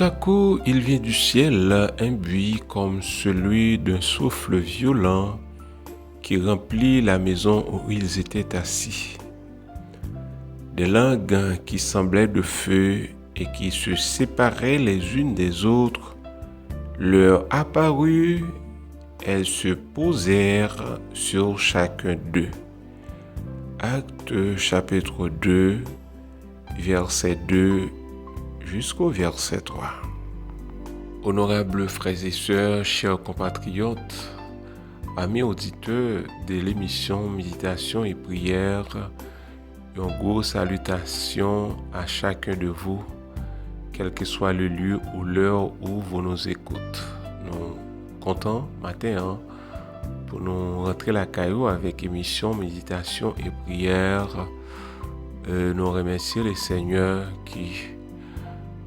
Tout à coup, il vient du ciel un bruit comme celui d'un souffle violent qui remplit la maison où ils étaient assis. Des langues qui semblaient de feu et qui se séparaient les unes des autres leur apparurent. Elles se posèrent sur chacun d'eux. Actes chapitre 2, verset 2 jusqu'au verset 3. Honorables frères et sœurs, chers compatriotes, amis auditeurs de l'émission Méditation et Prière, une grosse salutation à chacun de vous, quel que soit le lieu ou l'heure où vous nous écoutez. Nous comptons matin pour nous rentrer la caillou avec émission Méditation et Prière. Nous remercions le Seigneur qui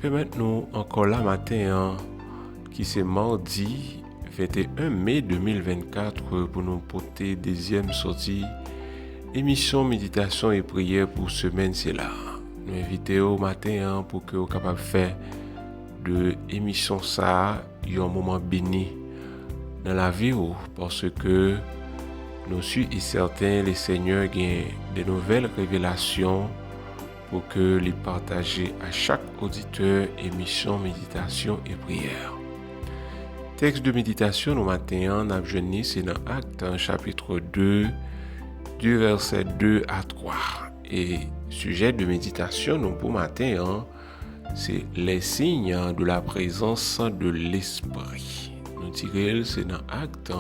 permet nous encore là matin, qui c'est mardi 21 mai 2024 pour nous porter deuxième sortie émission Méditation et Prière pour semaine c'est là. Nous invitons au matin pour que vous capable de faire de émission ça un moment béni dans la vie parce que nous sommes certains le Seigneur gagne de nouvelles révélations pour que les partager à chaque auditeur émission Méditation et Prière. Texte de méditation au matin, nous avons c'est dans Actes chapitre 2 du verset 2 à 3. Et sujet de méditation nous pour matin, c'est les signes de la présence de l'Esprit. Nous tirons c'est dans Actes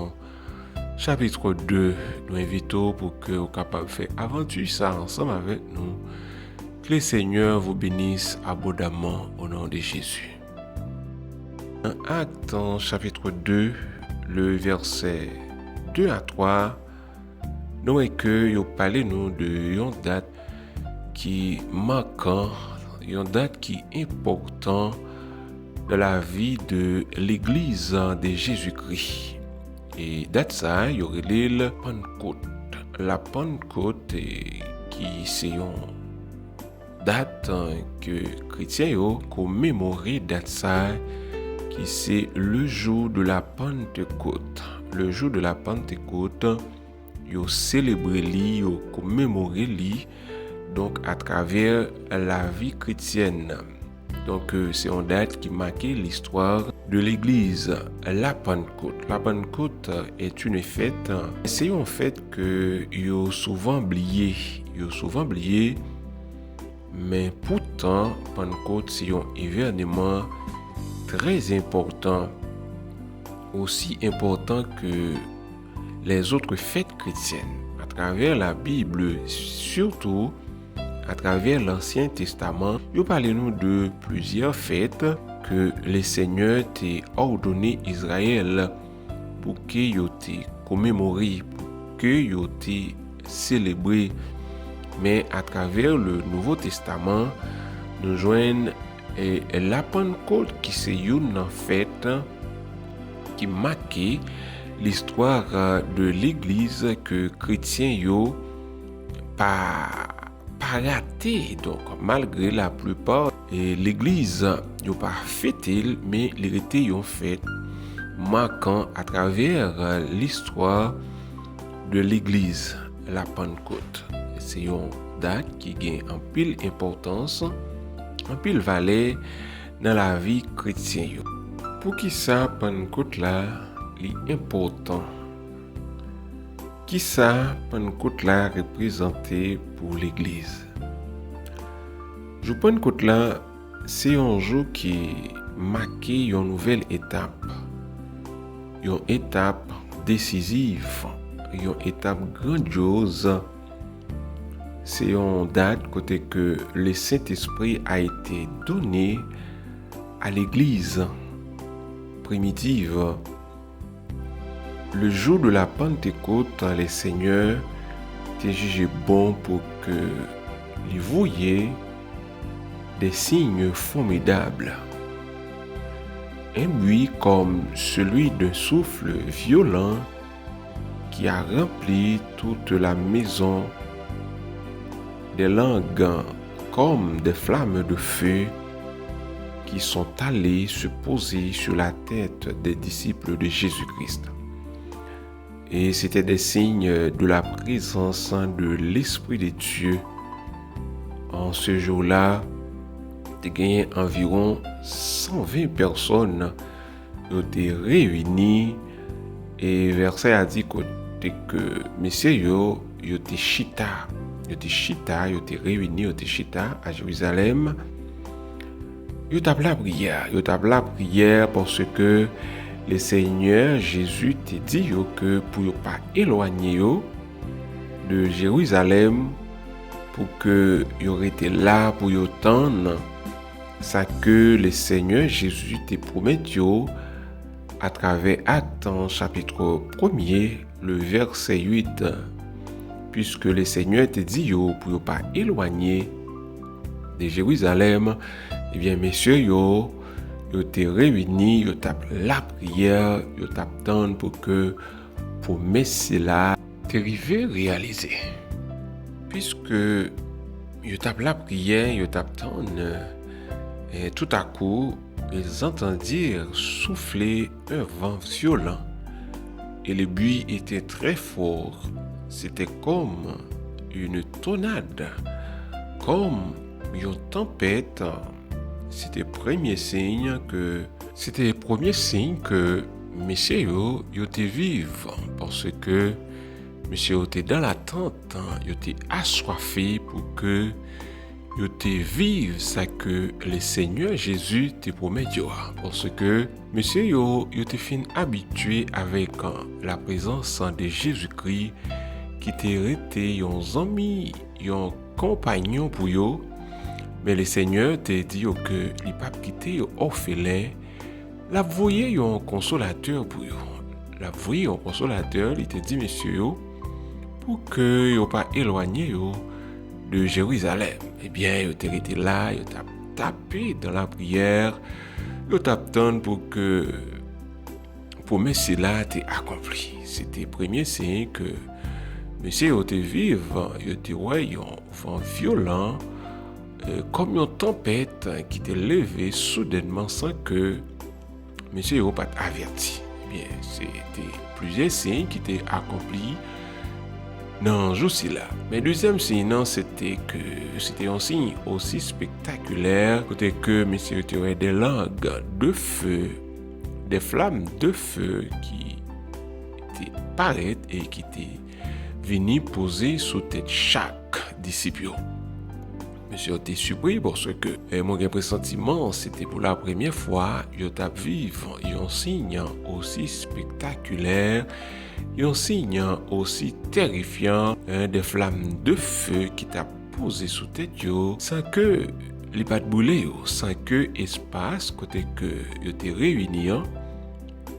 chapitre 2. Nous invitons pour que vous capable de faire aventure ça ensemble avec nous. Que le Seigneur vous bénisse abondamment au nom de Jésus. Dans Actes chapitre 2, le verset 2 à 3, nous voyons que vous parlez nous de une date qui marquant, une date qui est importante dans la vie de l'Église de Jésus-Christ. Et date ça, il y aurait la Pentecôte. La Pentecôte qui c'est une date que chrétiens ont commémoré date ça qui c'est le jour de la Pentecôte. Le jour de la Pentecôte, ils célébré li, ils commémoré li donc à travers la vie chrétienne. Donc c'est une date qui marquait l'histoire de l'église, la Pentecôte. La Pentecôte est une fête, c'est une fête que ils souvent oublié, mais pourtant Pentecôte c'est un événement très important, aussi important que les autres fêtes chrétiennes. À travers la Bible, surtout à travers l'Ancien Testament, nous parlons de plusieurs fêtes que le Seigneur t'a ordonné Israël pour qu'ils aient commémoré, pour qu'ils aient célébré. Mais à travers le Nouveau Testament, nous joignons la Pentecôte qui c'est une fête qui marque l'histoire de l'église que chrétiens yo pas raté. Donc malgré la plupart l'église yo pas fêté, mais il était une fête marquant à travers l'histoire de l'église, la Pentecôte. C'est une date qui gagne en pile importance, en pile valeur dans la vie chrétienne. Pour qui ça Pentecôte là est important? Qui ça Pentecôte là représenté pour l'église? Je Pentecôte là c'est un jour qui marque une nouvelle étape. Une étape décisive, une étape grandiose. C'est une date côté que le Saint-Esprit a été donné à l'église primitive. Le jour de la Pentecôte, le Seigneur t'a jugé bon pour que les voyiez des signes formidables. Un bruit comme celui d'un souffle violent qui a rempli toute la maison, des langues comme des flammes de feu qui sont allés se poser sur la tête des disciples de Jésus-Christ. Et c'était des signes de la présence de l'Esprit de Dieu. En ce jour-là, il y a environ 120 personnes qui ont été réunies. Et verset a dit que messieurs yo étaient chita, ils étaient réunis à Jérusalem. Ils étaient la prière parce que le Seigneur Jésus t'a dit que pour ne pas éloigner de Jérusalem, pour que ils auraient été là pour y attendre ça que le Seigneur Jésus t'a promis à travers Actes chapitre 1er, le verset 8, puisque le Seigneur t'a dit pour ne pas éloigner de Jérusalem, eh bien messieurs yo étaient réunis, ils tapent la prière, ils t'attendent pour que pour Messie là t'arriver réaliser. Puisque ils tapent la prière, ils t'attendent, et tout à coup ils entendirent souffler un vent violent et le bruit était très fort. C'était comme une tornade, comme une tempête. C'était le premier signe que messieurs étaient vivants parce que messieurs étaient dans l'attente, ils étaient assoiffés pour que ils étaient vivre ça que le Seigneur Jésus te promet parce que messieurs ils étaient fin habitués avec la présence de Jésus-Christ qui était resté un ami, un compagnon pour eux. Mais le Seigneur t'a dit que il pas quitter orphelin, la voyez un consolateur pour eux. La voyez un consolateur, il t'a dit messieurs pour que yo pas éloigné de Jérusalem. Eh bien, yo t'es resté là, yo t'a tapé dans la prière, yo t'attend pour Messie là t'es accompli. C'était le premier signe que Messie yo t'es vivant, yo t'es ouais un vent violent comme une tempête qui t'est levée soudainement sans que Monsieur n'ait pas averti. Eh bien, c'était plusieurs signes qui étaient accomplis dans ce jour-là. Mais le deuxième signe, c'était un signe aussi spectaculaire que Monsieur aurait des langues de feu, des flammes de feu qui étaient paraître et qui étaient venues poser sous tête chaque disciple. Monsieur était surpris parce que mon pressentiment, c'était pour la première fois, je tape vivre un signe aussi spectaculaire, un signe aussi terrifiant, des flammes de feu qui t'a posé sous tête sans que les pas de bouler, sans que espace côté que yo t'es réuni,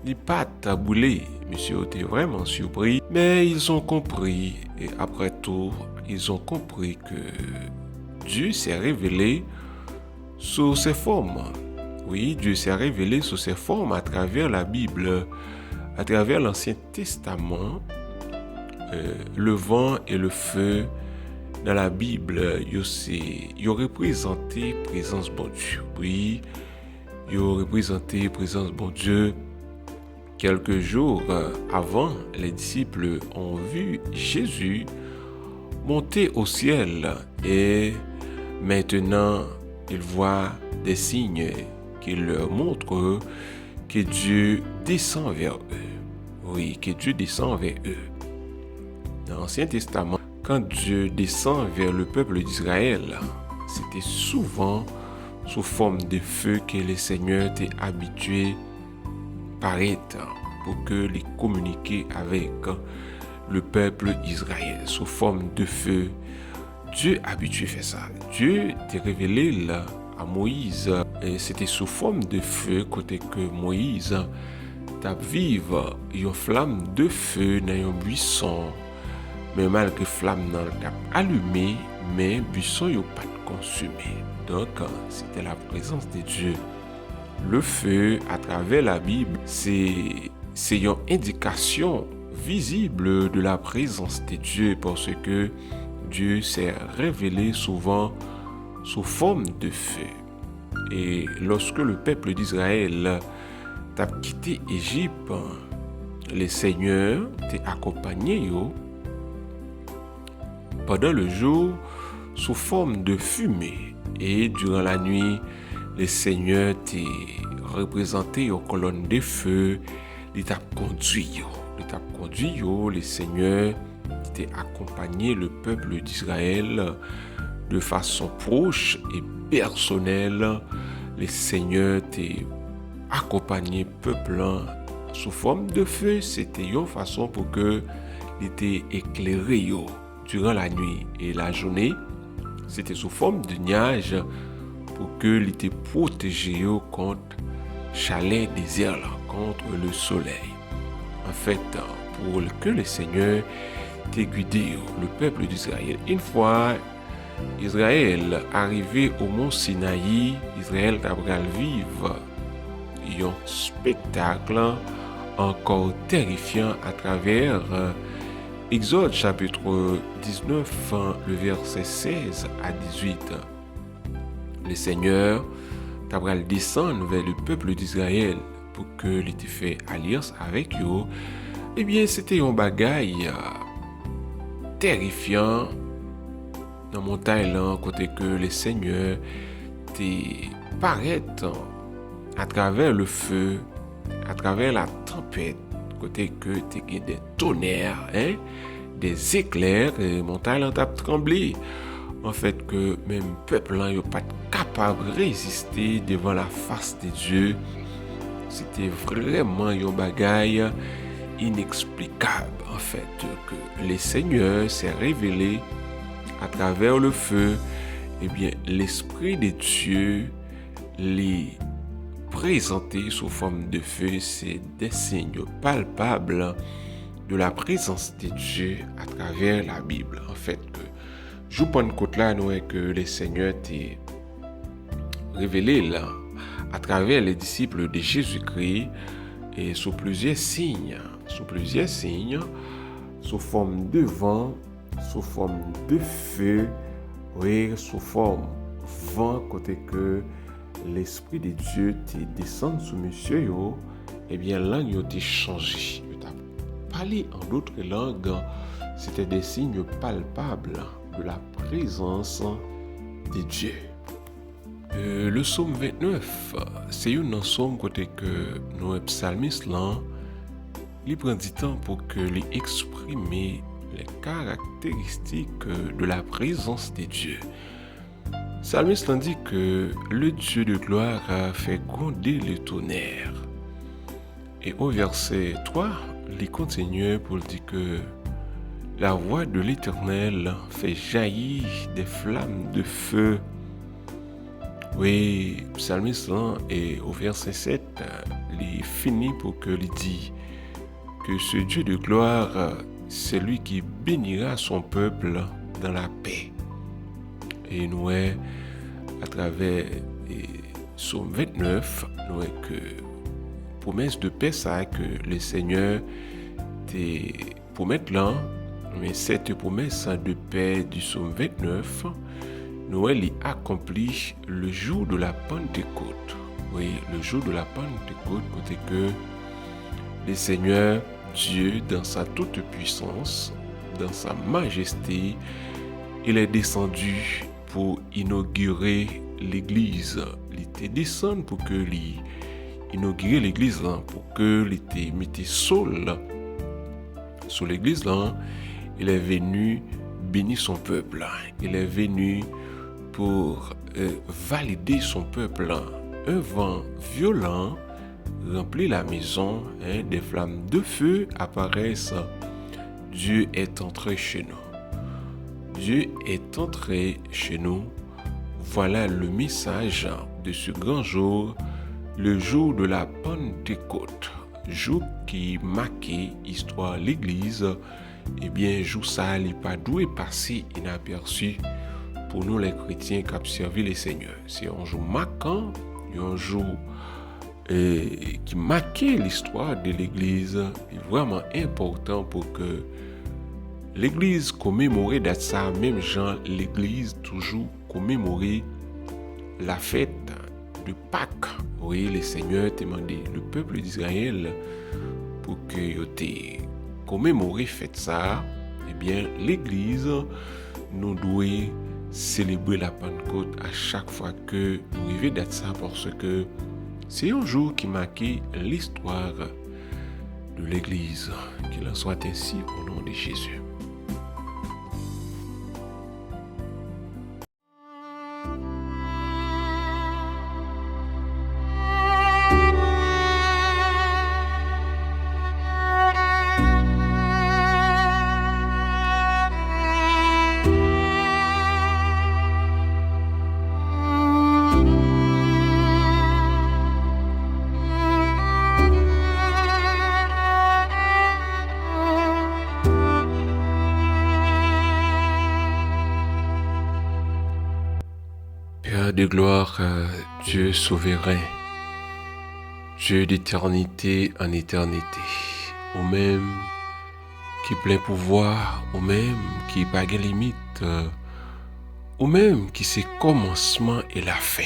les pas de bouler. Monsieur était vraiment surpris, mais ils ont compris et après tout, ils ont compris que Dieu s'est révélé sous ses formes. Oui, Dieu s'est révélé sous ses formes à travers la Bible, à travers l'Ancien Testament. Le vent et le feu dans la Bible, ils représenté présence bon Dieu. Oui, ils représenté présence bon Dieu. Quelques jours avant, les disciples ont vu Jésus monter au ciel et maintenant, ils voient des signes qui leur montrent que Dieu descend vers eux. Oui, que Dieu descend vers eux. Dans l'Ancien Testament, quand Dieu descend vers le peuple d'Israël, c'était souvent sous forme de feu que le Seigneur était habitué paraître pour que les communiquer avec le peuple d'Israël sous forme de feu. Dieu a habitué faire ça. Dieu t'est révélé là à Moïse et c'était sous forme de feu côté que Moïse t'a vivre une flamme de feu dans un buisson. Mais malgré flamme t'a allumé, mais buisson n'a pas consumé. Donc c'était la présence de Dieu. Le feu à travers la Bible, c'est une indication visible de la présence de Dieu parce que Dieu s'est révélé souvent sous forme de feu. Et lorsque le peuple d'Israël t'a quitté Égypte, le Seigneur t'a accompagné pendant le jour sous forme de fumée. Et durant la nuit, le Seigneur t'a représenté aux colonnes de feu. Il t'a conduit. Le Seigneur t'a accompagné le peuple d'Israël de façon proche et personnelle. Le Seigneur t'a accompagné peuple sous forme de feu. C'était une façon pour que il était éclairé durant la nuit et la journée. C'était sous forme de nuage pour que il était protégé contre chaleur désert, contre le soleil. En fait, pour que le Seigneur t'ait guidé le peuple d'Israël. Une fois Israël arrivé au mont Sinaï, Israël t'a vivre un spectacle encore terrifiant à travers Exode chapitre 19, le verset 16 à 18. Le Seigneur t'a descendre vers le peuple d'Israël pour que il te fait alliance avec eux. Eh bien, c'était un bagaille terrifiant dans mon montagne côté que le Seigneur te paraît à travers le feu, à travers la tempête, côté que tu as des tonnerres, des éclairs, et montagne t'a tremblé. En fait, que même peuple n'est pas capable de résister devant la face de Dieu. C'était vraiment un bagaille inexplicable. En fait, que le Seigneur s'est révélé à travers le feu. Eh bien, l'Esprit de Dieu les présenté sous forme de feu, c'est des signes palpables de la présence de Dieu à travers la Bible. En fait, que je prends côté là, nous que le Seigneur t'est révélé là à travers les disciples de Jésus-Christ et sous plusieurs signes, sous forme de vent, sous forme de feu, oui, sous forme vent côté que l'Esprit de Dieu te descend sous monsieur yo, eh bien langue yo te changé. Yo t'a parlé en d'autres langues. C'était des signes palpables de la présence de Dieu. Le psaume 29, c'est un psaume côté que nos psalmistes là, il prend du temps pour que lui exprimer les caractéristiques de la présence de Dieu. Psalmiste dit que le Dieu de gloire a fait gronder le tonnerre. Et au verset 3, il continue pour dire que la voix de l'Éternel fait jaillir des flammes de feu. Oui, psalmiste et au verset 7, il finit pour que il dit que ce Dieu de gloire, c'est lui qui bénira son peuple dans la paix. Et nous, à travers Psaume 29, nous que promesse de paix, ça que le Seigneur te promet là, mais cette promesse de paix du Psaume 29, Noël y accomplit le jour de la Pentecôte. Oui, le jour de la Pentecôte, côté que le Seigneur Dieu, dans sa toute puissance, dans sa majesté, il est descendu pour inaugurer l'église. Il était descendu pour que inaugurer l'église là, pour que il était mis sol sur l'église là. Il est venu bénir son peuple. Il est venu pour valider son peuple. Un vent violent remplit la maison, des flammes de feu apparaissent. Dieu est entré chez nous. Dieu est entré chez nous. Voilà le message de ce grand jour, le jour de la Pentecôte, jour qui marquait l'histoire de l'Église. Eh bien, jour ça n'est pas doué passer inaperçu pour nous les chrétiens qui observent le Seigneur. C'est un jour marquant, un jour qui marquait l'histoire de l'Église, est vraiment important pour que l'Église commémore d'être ça, même genre l'Église toujours commémorer la fête de Pâques. Oui, le Seigneur t'a demandé le peuple d'Israël pour que tu commémoré fête ça. Eh bien, l'Église nous doit célébrer la Pentecôte à chaque fois que nous arrivons d'être ça parce que c'est un jour qui marque l'histoire de l'Église. Qu'il en soit ainsi au nom de Jésus. Père de gloire, Dieu souverain, Dieu d'éternité en éternité, au même qui plein pouvoir, au même qui pas de limite, au même qui c'est commencement et la fin.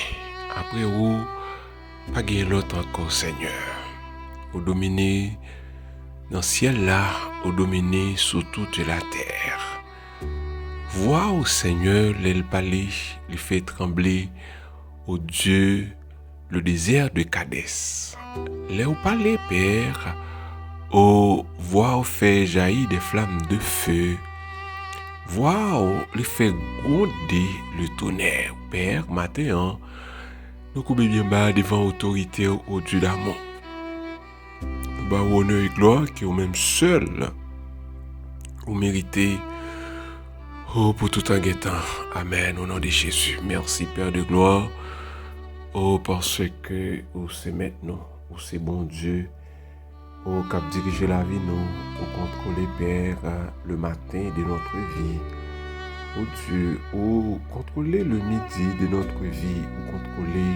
Après où, pas de l'autre encore Seigneur. Au dominer dans le ciel là, au dominer sur toute la terre. Vois au Seigneur l'el palais, il fait trembler au Dieu le désert de Kadès. Là au palais, Père, au voir au fait jaillir des flammes de feu. Vois au il fait gronder le tonnerre. Père, matin, nous coupons bien bas devant l'autorité au Dieu d'amour. Bah, honneur et gloire qui au même seul, vous méritez. Oh, pour tout en guettant. Amen. Au nom de Jésus. Merci, Père de gloire. Oh, parce que vous c'est maintenant, vous c'est bon Dieu. Oh, cap diriger la vie, nous, au contrôler, Père, le matin de notre vie. Oh Dieu, au contrôler le midi de notre vie, au contrôler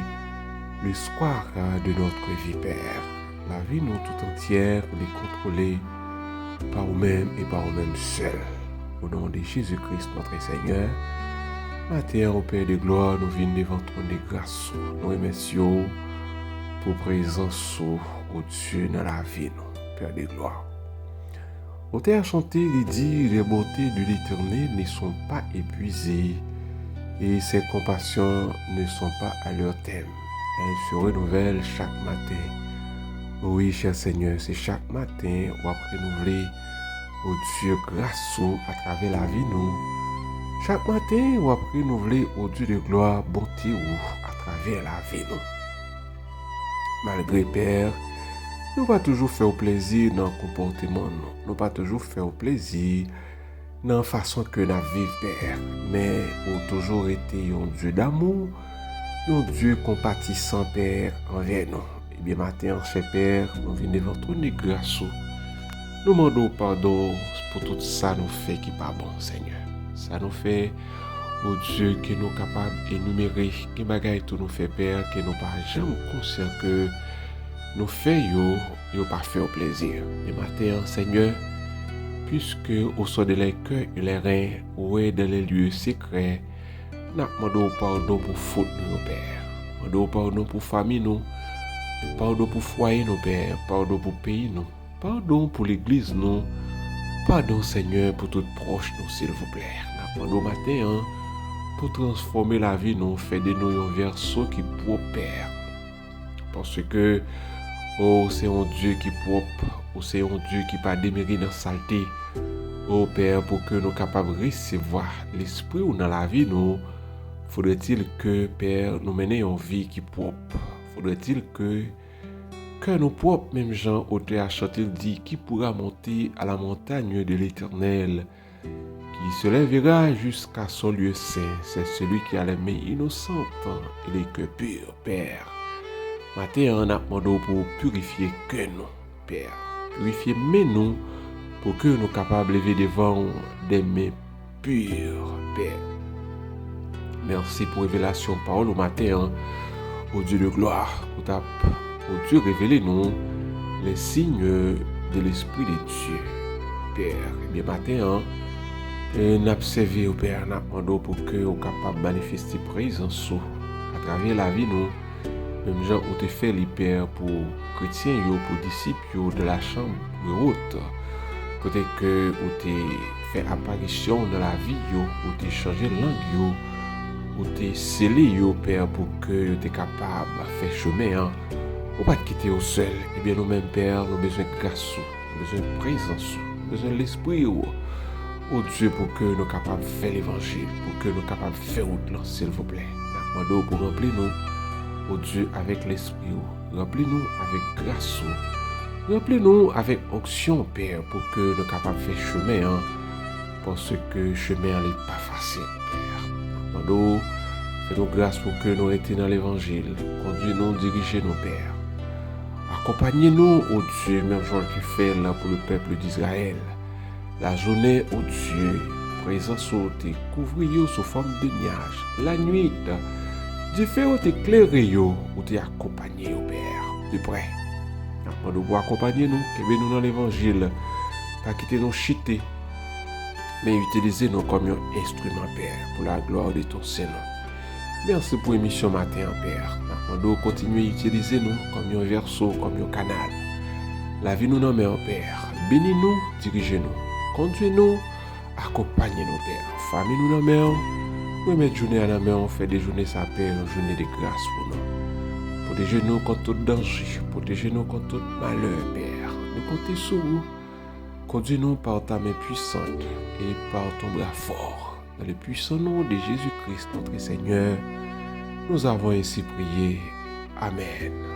le soir de notre vie, Père. La vie, nous, tout entière, les contrôler par vous-même et par vous-même seuls. Au nom de Jésus-Christ, notre Seigneur, matin, au Père de gloire, nous venons devant ton de grâce. Nous remercions pour présence au Dieu dans la vie, nous, Père de gloire. Au terre chanté, il dit, les beautés de l'Éternel ne sont pas épuisées et ses compassions ne sont pas à leur terme. Elles se renouvellent chaque matin. Oui, cher Seigneur, c'est chaque matin où après renouveler au Dieu grâce à travers la vie nous. Chaque matin, ou après renouveler au Dieu de gloire, bonté ou à travers la vie nous. Malgré Père, nous pas toujours faire plaisir dans le comportement nous. Nous pas toujours faire plaisir dans la façon que nous vivons Père. Mais ou toujours été un Dieu d'amour, un Dieu compatissant Père envers nous. Et bien matin, cher Père, nous venons devant ton de grâce. Nous demandons pardon pour tout ça nous fait qui pas bon, Seigneur. Ça nous fait, oh Dieu, que nous capables d'énumérer, que bagaille tout nous fait Père, que nous pas jamais conscients que nous faisons, nous pas fait au plaisir. Et matin, Seigneur, puisque au sein de les cœurs et les reins, ou dans les lieux secrets, nous demandons pardon pour faute nous, Père. Nous demandons pardon pour famille nous, pardon pour foyer nous, Père, pardon pour pays nous. Pardon pour l'Église, nous. Pardon, Seigneur, pour tout proche, nous, s'il vous plaît. Pardon, matin, pour transformer la vie, nous, fait de nous un verso qui est propre, Père. Parce que, oh, c'est un Dieu qui est propre, ou c'est un Dieu qui pas démérité dans la saleté. Oh, Père, pour que nous soyons capables de recevoir l'esprit ou dans la vie, nous, faudrait-il que, Père, nous menions une vie qui est propre. Faudrait-il que nos propres, même Jean, auteur a chanté, dit, qui pourra monter à la montagne de l'Éternel, qui se lèvera jusqu'à son lieu saint. C'est celui qui a les mains innocentes et les cœurs purs, Père. Matin, on a demandé pour purifier que nous, Père. Purifier mais nous, pour que nous soyons capables de lever devant des mains pures, Père. Merci pour révélation parole au matin, au Dieu de gloire, au Dieu révélez-nous les signes de l'Esprit de Dieu, Père. Et bien matin, nous observons au Père, nous demandons pour que nous soyons capables de manifester présence à travers la vie nous Même gens où tu fait les pères pour chrétiens, pour disciples de la chambre haute. Côté que où tu fait apparition dans la vie, où tu changé langue, où tu scellé, Père, pour que tu es capable de faire chemin. Ou pas te quitter au seul. Eh bien, nous-mêmes, Père, nous avons besoin de grâce, nous avons besoin de présence, nous avons besoin de l'esprit. Oh Dieu, pour que nous soyons capables de faire l'évangile, pour que nous soyons capables de faire route, s'il vous plaît. Nous demandons pour remplir nous, oh Dieu, avec l'esprit. Remplis-nous avec grâce. Remplis-nous avec onction, Père, pour que nous soyons capables de faire chemin. Parce que le chemin n'est pas facile, Père. Nous demandons, fais-nous grâce pour que nous étions dans l'évangile. Conduis-nous, dirigez-nous, Père. Accompagnez-nous, ô Dieu, même genre qui fait là pour le peuple d'Israël. La journée, ô Dieu, présence au t'es couvrir sous forme de nuage. La nuit, du feu au t'éclairer ou t'es accompagné, ô Père, de près. Nous devons accompagner nous, que nous dans l'évangile, pas quitter nos chiter, mais utiliser nous comme un instrument, Père, pour la gloire de ton Seigneur. Merci pour l'émission matin, Père. Nous devons continuer à utiliser nous comme un verso, comme un canal. La vie nous nomme, Père. Bénis-nous, dirigez-nous. Conduis-nous, accompagnez-nous, Père. Famille nous nomme, nous mettons journée à la main, on fait des journées ça Père, une journée de grâce pour nous. Protégez-nous contre tout danger, protégez-nous contre tout malheur, Père. Nous comptons sur vous. Conduis-nous par ta main puissante et par ton bras fort. Dans le puissant nom de Jésus-Christ, notre Seigneur, nous avons ainsi prié. Amen.